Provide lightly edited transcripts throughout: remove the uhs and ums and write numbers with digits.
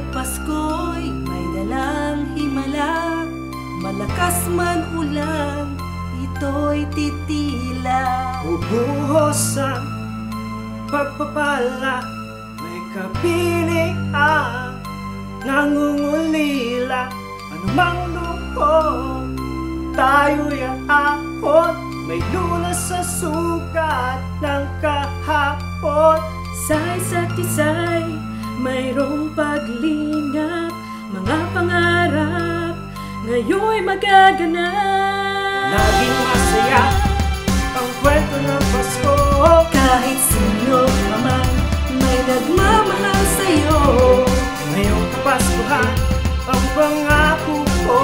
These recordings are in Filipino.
Bawat Pasko'y may dalang himala, malakas man ulan, ito'y titila. Bubuhos ang pagpapala, may kapiling ang nangungulila. Anumang loob, tayo'y aahon, may lunas sa sugat ng kahapon. Sa isa't isa'y mayroong paglingap, mga pangarap ngayon'y magaganap. Laging masaya ang kwento ng Pasko, kahit sino naman may nagmamahal sa'yo. ngayong Kapaskuhan ang pangako ko,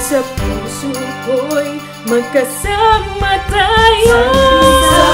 Sa puso ko'y magkasama tayo. sa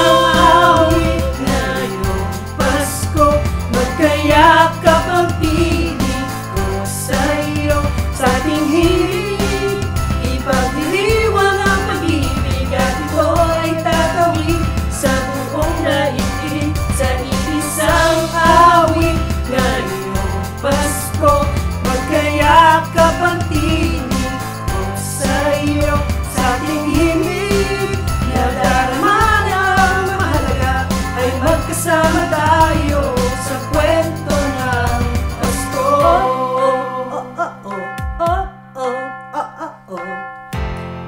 awit ngayong Pasko, Magkayakap ang tinig ko sa'yo. Sa ating hiling, ipagdiriwang ang pag-ibig, at ito ay tatawid sa buong daigdig. Sa iisang awit ngayong Pasko, magkayakap ang tinig ko sa'yo. Sa ating himig, nadarama ng mahalaga ay magkasama tayo sa kwento ng Pasko.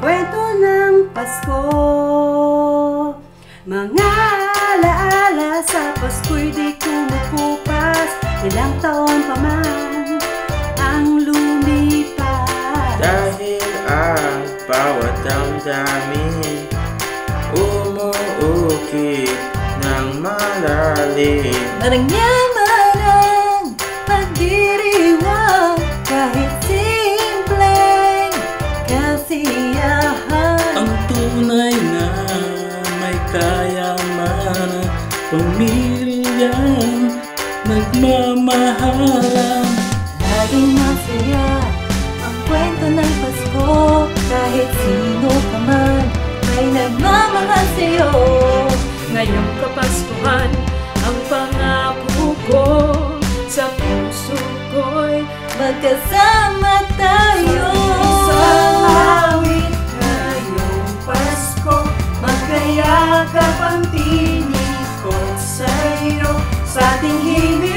Kwento ng Pasko. Mga alaala sa Pasko'y di kumukupas, ilang taon pa man ang lumipas. Dahil ang bawat damdamin umuukit ng malalim. Naranyaman ang pagdiriwang, kahit simpleng kasiyahan. Ang tunay na may kayaman, pamilyang nagmamahalan. Laging masaya ang kwento ng Pasko, kahit sino ka man ay nagmamahal sa'yo. Ngayong Kapaskuhan, ang pangako ko, sa puso ko'y magkasama tayo. sa awit ngayong Pasko, Magkayakap ang tinig ko sa'yo. Sa ating himig,